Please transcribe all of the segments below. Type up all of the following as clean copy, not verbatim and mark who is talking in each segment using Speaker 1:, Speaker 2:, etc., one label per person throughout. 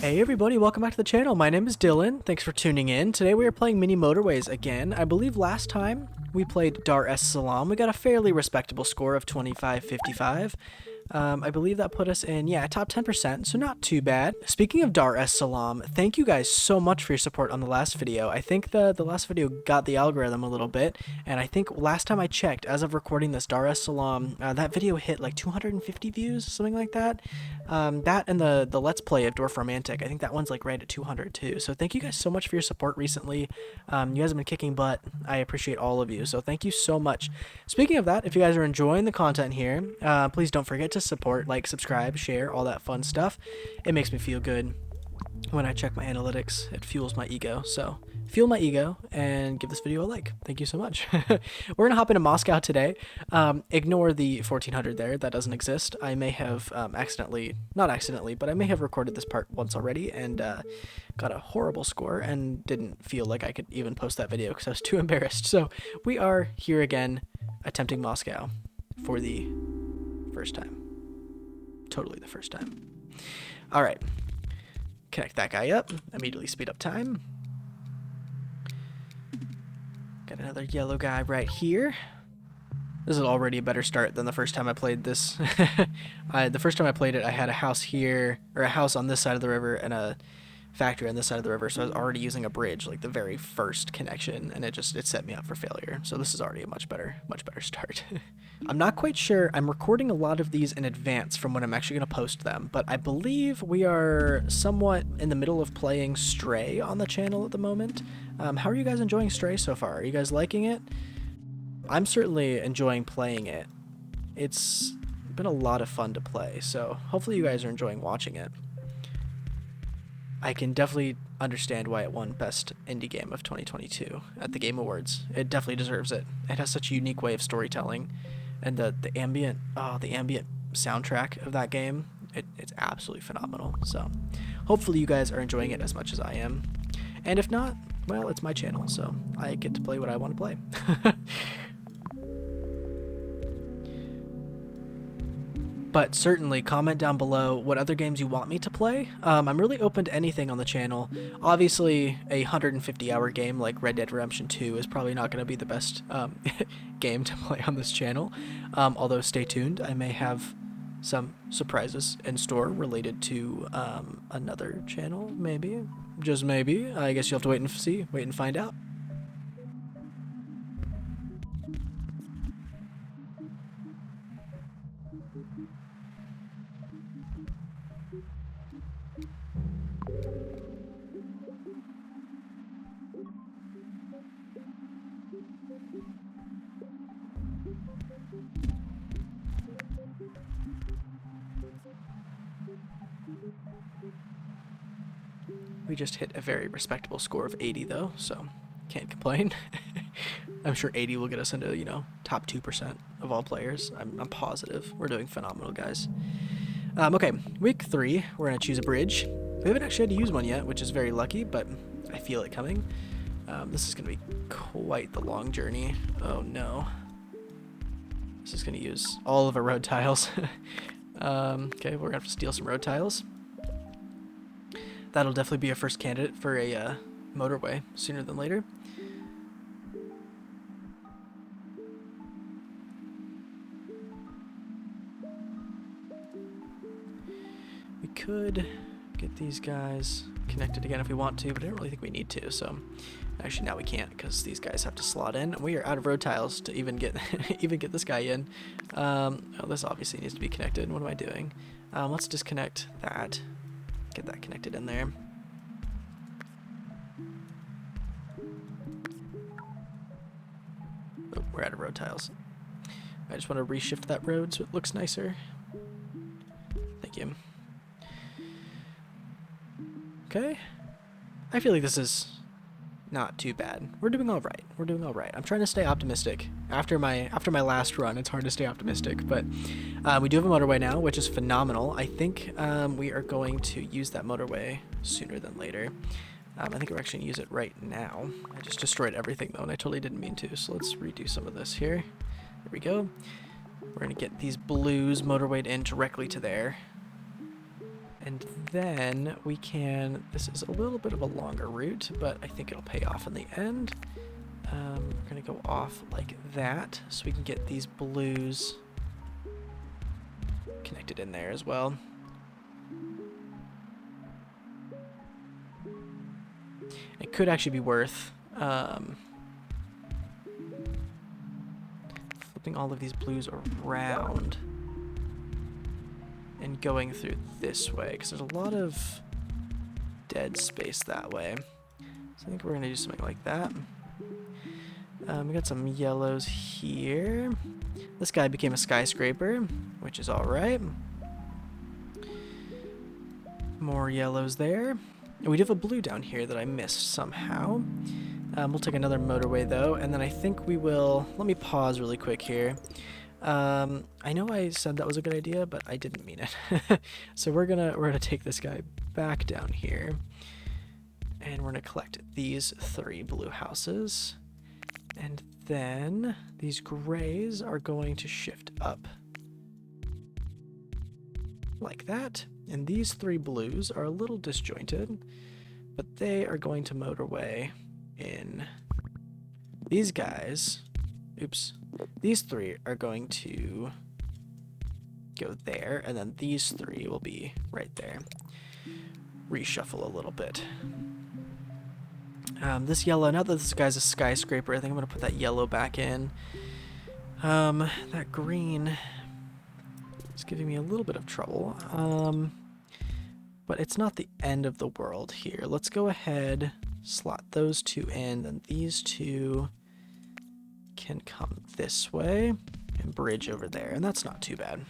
Speaker 1: Hey everybody, welcome back to the channel. My name is Dylan. Thanks for tuning in. Today we are playing Mini Motorways again. I believe last time we played Dar es Salaam. We got a fairly respectable score of 25-55. I believe that put us in, top 10%, so not too bad. Speaking of Dar es Salaam, thank you guys so much for your support on the last video. I think the last video got the algorithm a little bit, and I think last time I checked, as of recording this, Dar es Salaam, that video hit like 250 views, something like that. That and the Let's Play of Dwarf Romantic, I think that one's like right at 200 too. So thank you guys so much for your support recently. You guys have been kicking butt. I appreciate all of you, so thank you so much. Speaking of that, if you guys are enjoying the content here, please don't forget to support, like, subscribe, share, all that fun stuff. It makes me feel good when I check my analytics. It fuels my ego, so fuel my ego and give this video a like. Thank you so much. We're gonna hop into Moscow today. Ignore the 1400 there, that doesn't exist. I may have not accidentally, but I may have recorded this part once already and got a horrible score and didn't feel like I could even post that video because I was too embarrassed. So we are here again attempting Moscow for the first time. Totally the first time. All right, connect that guy up, immediately speed up time. Got another yellow guy right here. This is already a better start than the first time I played this. The first time I played it, I had a house here, or a house on this side of the river and a factory on this side of the river, so I was already using a bridge, like the very first connection, and it set me up for failure. So this is already a much better start. I'm not quite sure. I'm recording a lot of these in advance from when I'm actually going to post them, but I believe we are somewhat in the middle of playing Stray on the channel at the moment. How are you guys enjoying Stray so far? Are you guys liking it? I'm certainly enjoying playing it. It's been a lot of fun to play, so hopefully you guys are enjoying watching it. I can definitely understand why it won Best Indie Game of 2022 at the Game Awards. It definitely deserves it. It has such a unique way of storytelling, and the ambient soundtrack of that game, it's absolutely phenomenal. So hopefully you guys are enjoying it as much as I am, and if not, well, it's my channel, so I get to play what I want to play. But certainly comment down below what other games you want me to play. I'm really open to anything on the channel. Obviously, a 150-hour game like Red Dead Redemption 2 is probably not going to be the best game to play on this channel. Although stay tuned, I may have some surprises in store related to another channel, maybe. Just maybe. I guess you'll have to wait and see, wait and find out. We just hit a very respectable score of 80 though, so can't complain. I'm sure 80 will get us into, top 2% of all players. I'm positive. We're doing phenomenal, guys. Okay, week 3, we're going to choose a bridge. We haven't actually had to use one yet, which is very lucky, but I feel it coming. This is going to be quite the long journey. Oh no. This is going to use all of our road tiles. Okay, we're going to have to steal some road tiles. That'll definitely be a first candidate for a motorway sooner than later. We could get these guys connected again if we want to, but I don't really think we need to. So actually now we can't because these guys have to slot in. And we are out of road tiles to even get get this guy in. Oh, this obviously needs to be connected. What am I doing? Let's disconnect that. Get that connected in there. Oh, we're out of road tiles. I just want to reshift that road so it looks nicer. Thank you. Okay. I feel like this is not too bad. We're doing all right. We're doing all right. I'm trying to stay optimistic. After my last run, it's hard to stay optimistic, but we do have a motorway now, which is phenomenal. I think we are going to use that motorway sooner than later. I think we're actually going to use it right now. I just destroyed everything though, and I totally didn't mean to, so let's redo some of this here. There we go. We're going to get these blues motorwayed in directly to there. And then we can, this is a little bit of a longer route, but I think it'll pay off in the end. We're gonna go off like that so we can get these blues connected in there as well. It could actually be worth flipping all of these blues around and going through this way, because there's a lot of dead space that way. So I think we're gonna do something like that. We got some yellows here. This guy became a skyscraper, which is alright. More yellows there. And we do have a blue down here that I missed somehow. We'll take another motorway though, and then I think we will, let me pause really quick here. I know I said that was a good idea, but I didn't mean it. So we're gonna take this guy back down here, and we're gonna collect these 3 blue houses, and then these grays are going to shift up like that, and these 3 blues are a little disjointed, but they are going to motorway in. These guys, oops, these 3 are going to go there, and then these 3 will be right there. Reshuffle a little bit. This yellow, now that this guy's a skyscraper, I think I'm going to put that yellow back in. That green is giving me a little bit of trouble. But it's not the end of the world here. Let's go ahead, slot those 2 in, and these 2 can come this way and bridge over there, and that's not too bad.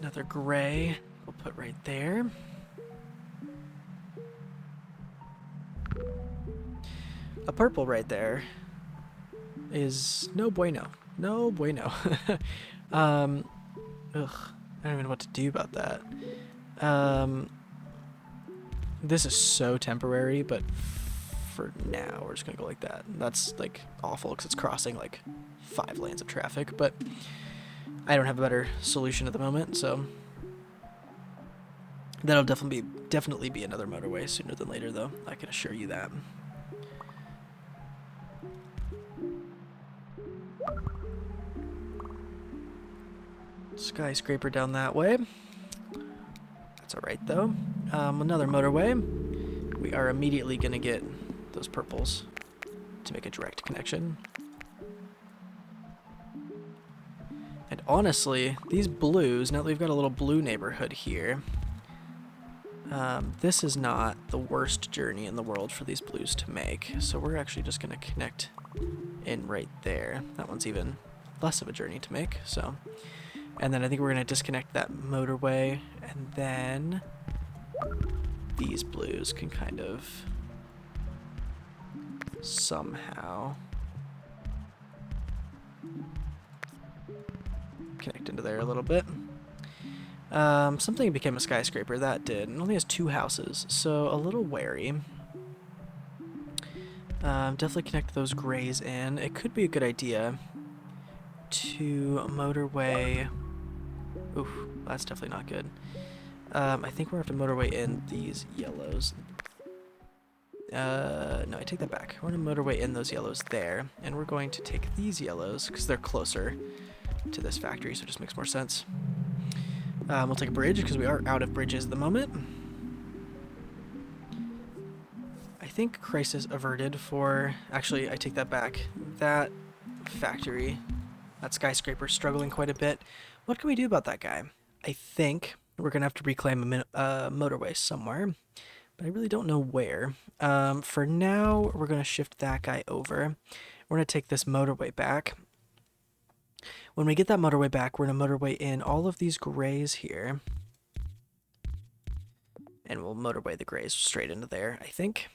Speaker 1: Another gray we'll put right there. A purple right there is no bueno. No bueno. Ugh, I don't even know what to do about that. This is so temporary, but for now we're just gonna go like that. That's like awful because it's crossing like 5 lanes of traffic, but I don't have a better solution at the moment, so that'll definitely be another motorway sooner than later, though. I can assure you that. Skyscraper down that way. That's alright though. Another motorway. We are immediately gonna get those purples to make a direct connection. And honestly, these blues, now that we've got a little blue neighborhood here, this is not the worst journey in the world for these blues to make. So we're actually just gonna connect in right there. That one's even less of a journey to make, so. And then I think we're gonna disconnect that motorway, and then these blues can kind of somehow connect into there a little bit. Something became a skyscraper, that did. It only has 2 houses, so a little wary. Definitely connect those grays in. It could be a good idea to motorway. Oof, that's definitely not good. I think we're gonna have to motorway in these yellows. No, I take that back. We're gonna motorway in those yellows there, and we're going to take these yellows because they're closer to this factory, so it just makes more sense. We'll take a bridge because we are out of bridges at the moment. I think crisis averted for, actually I take that back. That factory, that skyscraper, struggling quite a bit. What can we do about that guy? I think we're gonna have to reclaim a motorway somewhere, but I really don't know where. For now, we're gonna shift that guy over. We're gonna take this motorway back. When we get that motorway back, we're gonna motorway in all of these grays here, and we'll motorway the grays straight into there, I think.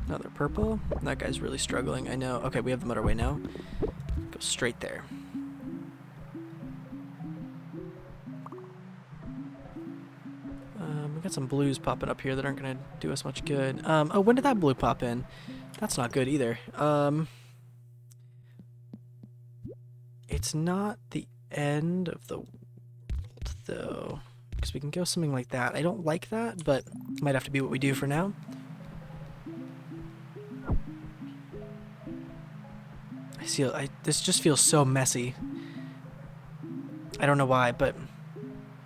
Speaker 1: Another purple. That guy's really struggling, I know. Okay, we have the motorway now. Go straight there. We got some blues popping up here that aren't going to do us much good. Oh, when did that blue pop in? That's not good either. It's not the end of the world, though, because we can go something like that. I don't like that, but it might have to be what we do for now. This just feels so messy. I don't know why, but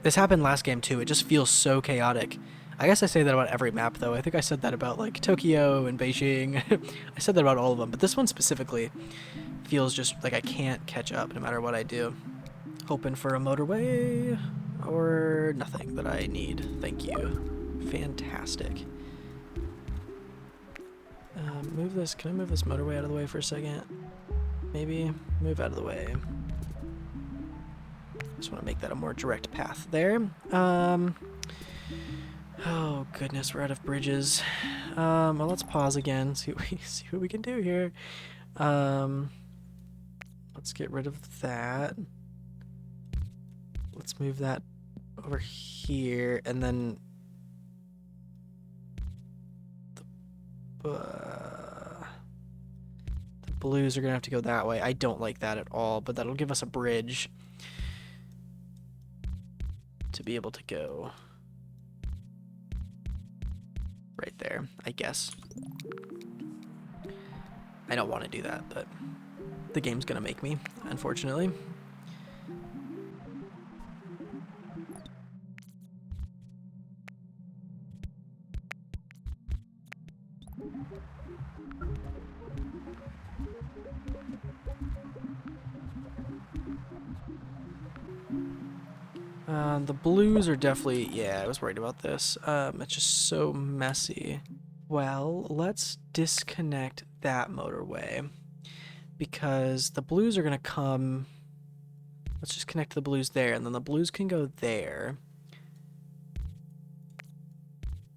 Speaker 1: this happened last game too. It just feels so chaotic. I guess I say that about every map, though. I think I said that about, like, Tokyo and Beijing. I said that about all of them, but this one specifically feels just like I can't catch up no matter what I do. Hoping for a motorway or nothing that I need. Thank you. Fantastic. Move this. Can I move this motorway out of the way for a second? Maybe move out of the way. Just want to make that a more direct path there. Oh goodness, we're out of bridges. Well, let's pause again. See what we can do here. Let's get rid of that. Let's move that over here, and then the blues are gonna have to go that way. I don't like that at all, but that'll give us a bridge to be able to go right there, I guess. I don't want to do that, but the game's gonna make me, unfortunately. The blues are definitely, yeah, I was worried about this. It's just so messy. Well, let's disconnect that motorway because the blues are gonna come. Let's just connect the blues there, and then the blues can go there,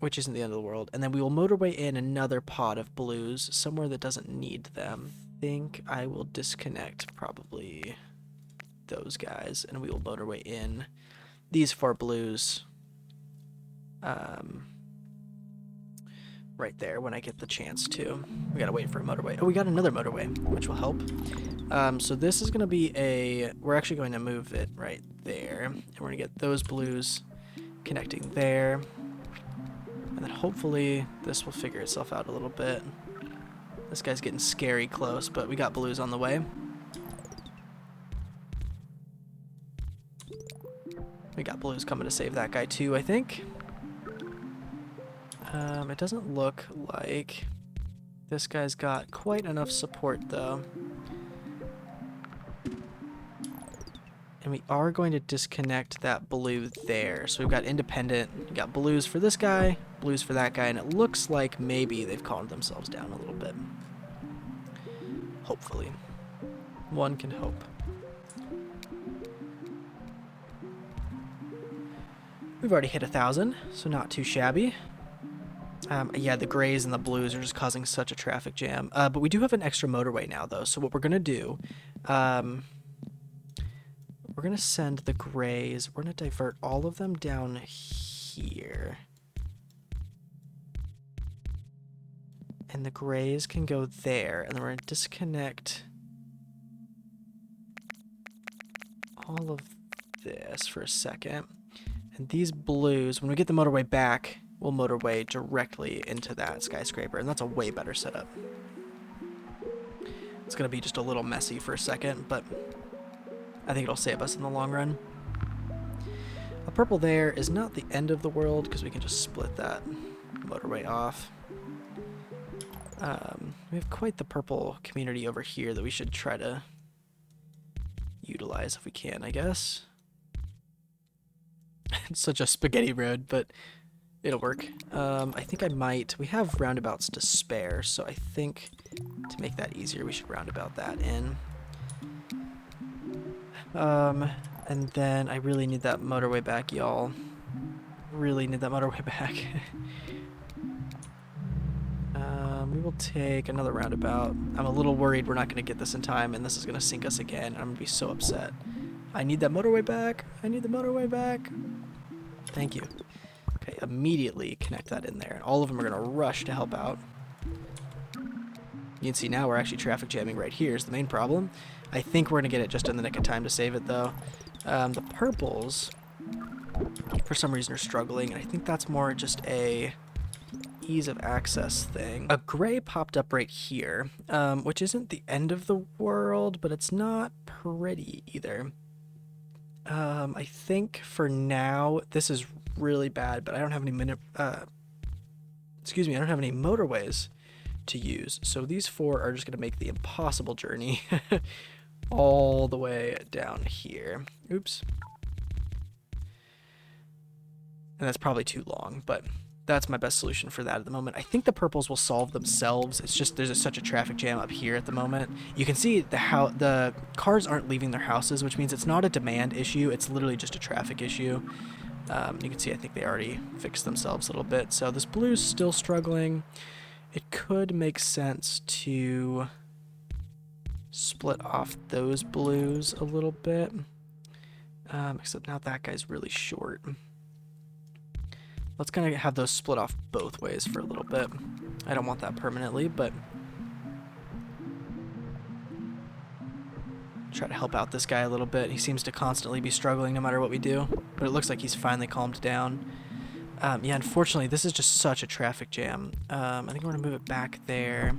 Speaker 1: which isn't the end of the world. And then we will motorway in another pod of blues somewhere that doesn't need them. I think I will disconnect probably those guys, and we will motorway in these 4 blues right there when I get the chance to. We gotta wait for a motorway. Oh, we got another motorway, which will help. So this is gonna be we're actually going to move it right there, and we're gonna get those blues connecting there, and then hopefully this will figure itself out a little bit. This guy's getting scary close, but we got blues on the way. We got blues coming to save that guy too, I think. It doesn't look like this guy's got quite enough support though. And we are going to disconnect that blue there. So we've got independent, we got blues for this guy, blues for that guy, and it looks like maybe they've calmed themselves down a little bit. Hopefully. One can hope. We've already hit 1,000, so not too shabby. Yeah, the grays and the blues are just causing such a traffic jam. But we do have an extra motorway now, though. So what we're going to do, we're going to send the grays. We're going to divert all of them down here. And the grays can go there. And then we're going to disconnect all of this for a second. And these blues, when we get the motorway back, we'll motorway directly into that skyscraper, and that's a way better setup. It's going to be just a little messy for a second, but I think it'll save us in the long run. A purple there is not the end of the world, because we can just split that motorway off. We have quite the purple community over here that we should try to utilize if we can, I guess. It's such a spaghetti road, but it'll work. I think we have roundabouts to spare, so I think to make that easier, we should roundabout that in. And then I really need that motorway back, y'all. Really need that motorway back. We will take another roundabout. I'm a little worried we're not going to get this in time, and this is going to sink us again. I'm going to be so upset. I need that motorway back. I need the motorway back. Thank you. Okay, Okay, immediately connect that in there. And all of them are going to rush to help out. You can see now we're actually traffic jamming right here is the main problem. I think we're going to get it just in the nick of time to save it, though. The purples, for some reason, are struggling. And I think that's more just a ease of access thing. A gray popped up right here, which isn't the end of the world, but it's not pretty either. I think for now, this is really bad, but I don't have any I don't have any motorways to use. So these four are just going to make the impossible journey all the way down here. Oops. And that's probably too long, but that's my best solution for that at the moment. I think the purples will solve themselves. It's just there's such a traffic jam up here at the moment. You can see the cars aren't leaving their houses, which means it's not a demand issue. It's literally just a traffic issue. You can see I think they already fixed themselves a little bit. So this blue's still struggling. It could make sense to split off those blues a little bit. Except now that guy's really short. Let's kind of have those split off both ways for a little bit. I don't want that permanently, but try to help out this guy a little bit. He seems to constantly be struggling no matter what we do, but it looks like he's finally calmed down. Yeah, unfortunately, this is just such a traffic jam. I think we're going to move it back there.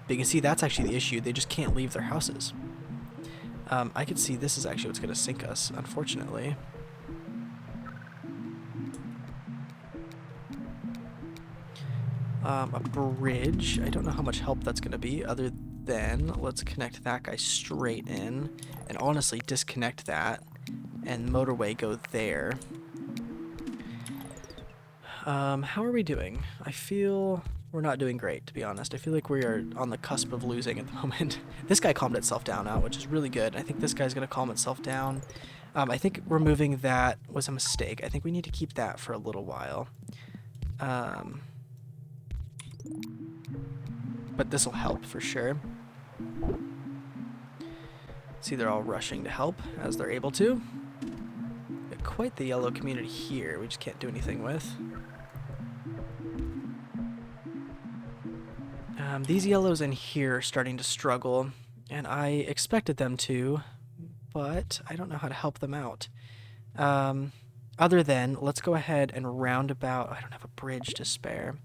Speaker 1: But you can see that's actually the issue. They just can't leave their houses. I could see this is actually what's going to sink us, unfortunately. A bridge. I don't know how much help that's going to be, other than let's connect that guy straight in. And honestly, disconnect that. And motorway go there. How are we doing? I feel we're not doing great, to be honest. I feel like we are on the cusp of losing at the moment. This guy calmed itself down now, which is really good. I think this guy's going to calm itself down. I think removing that was a mistake. I think we need to keep that for a little while. But this will help for sure. See, they're all rushing to help as they're able to. Got quite the yellow community here. We just can't do anything with. These yellows in here are starting to struggle, and I expected them to, but I don't know how to help them out. Other than, let's go ahead and roundabout. I don't have a bridge to spare.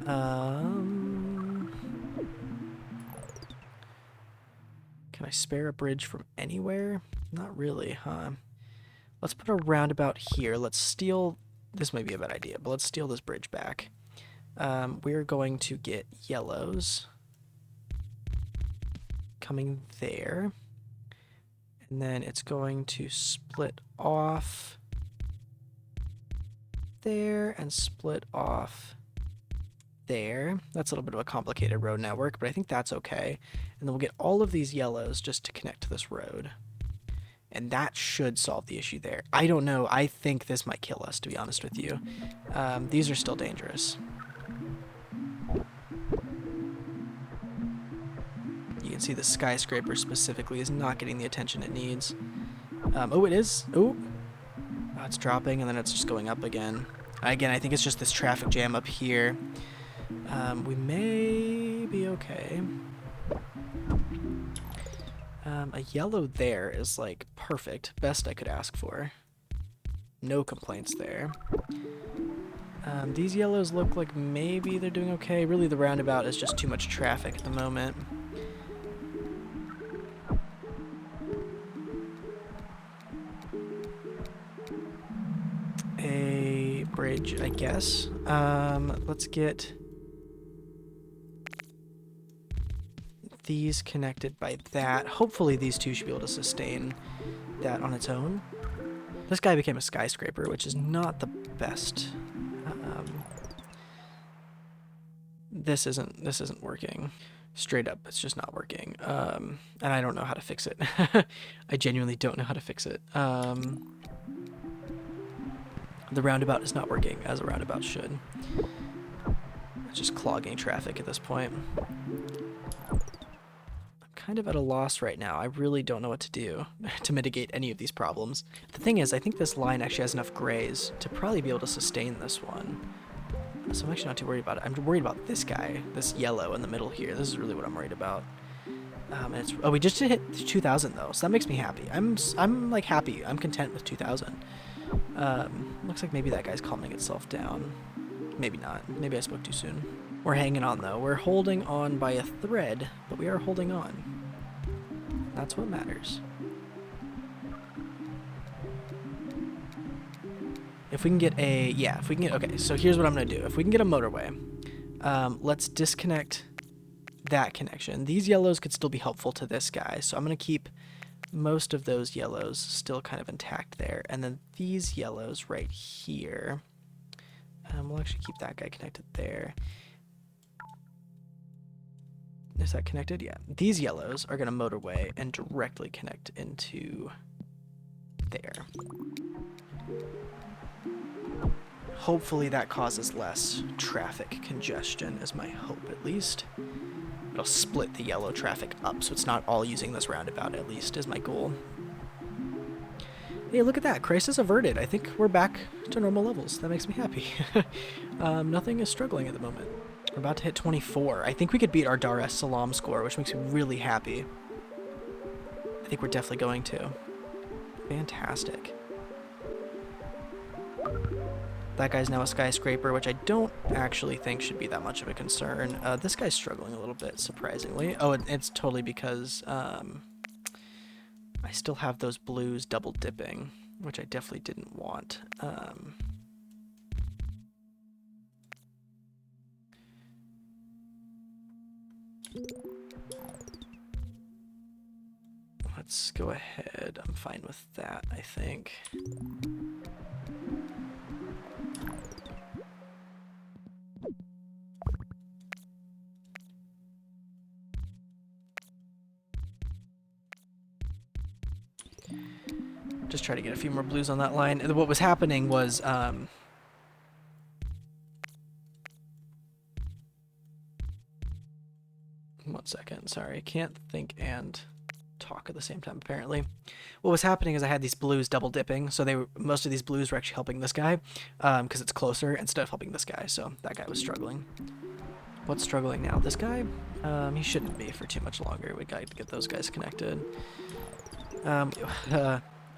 Speaker 1: Can I spare a bridge from anywhere? Not really, huh? Let's put a roundabout here. Let's steal... This may be a bad idea, but let's steal this bridge back. We're going to get yellows coming there. And then it's going to split off there and split off there. That's a little bit of a complicated road network, but I think that's okay. And then we'll get all of these yellows just to connect to this road. And that should solve the issue there. I don't know. I think this might kill us, to be honest with you. These are still dangerous. You can see the skyscraper specifically is not getting the attention it needs. Oh, it is. Oh, it's dropping, and then it's just going up again. Again, I think it's just this traffic jam up here. We may be okay. A yellow there is like perfect. Best I could ask for. No complaints there. These yellows look like maybe they're doing okay. Really, the roundabout is just too much traffic at the moment. A bridge, I guess. Let's get these connected by that. Hopefully these two should be able to sustain that on its own. This guy became a skyscraper, which is not the best. This isn't working. Straight up, it's just not working. And I don't know how to fix it. I genuinely don't know how to fix it. The roundabout is not working as a roundabout should. It's just clogging traffic at this point. I'm kind of at a loss right now. I really don't know what to do to mitigate any of these problems. The thing is, I think this line actually has enough grays to probably be able to sustain this one. So I'm actually not too worried about it. I'm worried about this guy, this yellow in the middle here. This is really what I'm worried about. And it's, oh, we just hit 2,000 though, so that makes me happy. I'm like happy. I'm content with 2,000. Looks like maybe that guy's calming itself down. Maybe not. Maybe I spoke too soon. We're hanging on though. We're holding on by a thread, but we are holding on. That's what matters. If we can get a, yeah, if we can get, okay, so here's what I'm going to do. If we can get a motorway, let's disconnect that connection. These yellows could still be helpful to this guy, so I'm going to keep most of those yellows still kind of intact there. And then these yellows right here, we'll actually keep that guy connected there. Is that connected? Yeah. These yellows are going to motorway and directly connect into there. Hopefully that causes less traffic congestion, is my hope at least. It'll split the yellow traffic up, so it's not all using this roundabout, at least, is my goal. Hey, look at that. Crisis averted. I think we're back to normal levels. That makes me happy. Nothing is struggling at the moment. We're about to hit 24. I think we could beat our Dar es Salaam score, which makes me really happy. I think we're definitely going to. Fantastic. That guy's now a skyscraper, which I don't actually think should be that much of a concern. This guy's struggling a little bit, surprisingly. Oh, it's totally because I still have those blues double dipping, which I definitely didn't want. Let's go ahead. I'm fine with that, I think. Just try to get a few more blues on that line. And what was happening was, 1 second, sorry, I can't think and talk at the same time, apparently. What was happening is I had these blues double dipping, so most of these blues were actually helping this guy, because it's closer, instead of helping this guy, so that guy was struggling. What's struggling now? This guy? He shouldn't be for too much longer. We got to get those guys connected.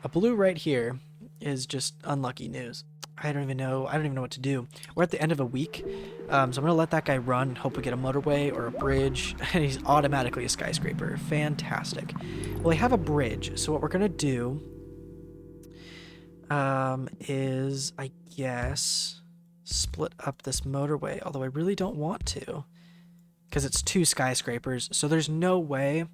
Speaker 1: A blue right here is just unlucky news. I don't even know what to do. We're at the end of a week, so I'm gonna let that guy run and hope we get a motorway or a bridge, and he's automatically a skyscraper. Fantastic. Well, we have a bridge, so what we're gonna do is, I guess, split up this motorway, although I really don't want to, because it's 2 skyscrapers, so there's no way.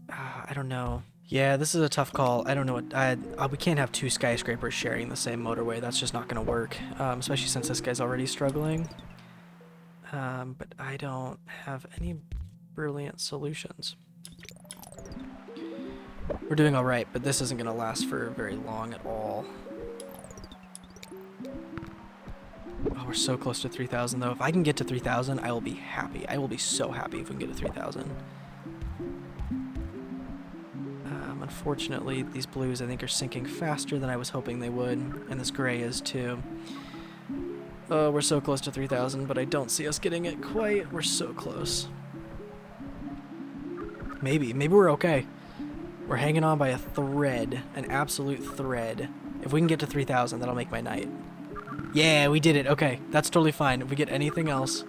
Speaker 1: I don't know. Yeah, this is a tough call. I don't know what we can't have 2 skyscrapers sharing the same motorway. That's just not going to work, especially since this guy's already struggling. But I don't have any brilliant solutions. We're doing all right, but this isn't going to last for very long at all. Oh, we're so close to 3,000 though. If I can get to 3,000, I will be happy. I will be so happy if we can get to 3,000. Unfortunately, these blues I think are sinking faster than I was hoping they would, and this gray is too. Oh, we're so close to 3,000, but I don't see us getting it quite. We're so close. Maybe we're okay. We're hanging on by a thread, an absolute thread. If we can get to 3,000, that'll make my night. Yeah, we did it. Okay, that's totally fine. If we get anything else,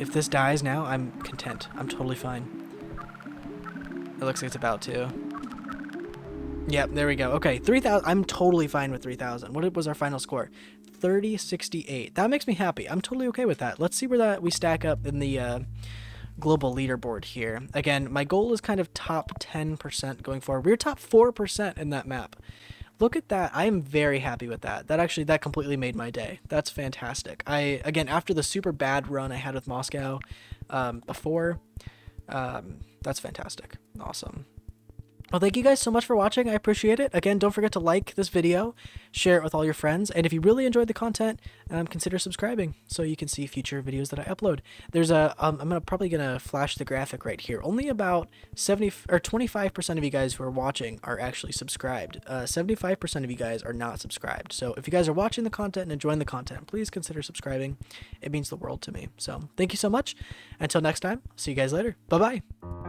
Speaker 1: if this dies now, I'm content. I'm totally fine. It looks like it's about to. Yep, there we go. Okay, 3,000. I'm totally fine with 3,000. What was our final score? 3068. That makes me happy. I'm totally okay with that. Let's see where we stack up in the global leaderboard here. Again, my goal is kind of top 10% going forward. We're top 4% in that map. Look at that. I am very happy with that. That completely made my day. That's fantastic. Again, after the super bad run I had with Moscow before, that's fantastic. Awesome. Well, thank you guys so much for watching. I appreciate it. Again, don't forget to like this video, share it with all your friends, and if you really enjoyed the content, consider subscribing so you can see future videos that I upload. There's a probably gonna flash the graphic right here. Only about 25% of you guys who are watching are actually subscribed. 75% of you guys are not subscribed. So if you guys are watching the content and enjoying the content, please consider subscribing. It means the world to me. So thank you so much. Until next time, see you guys later. Bye bye.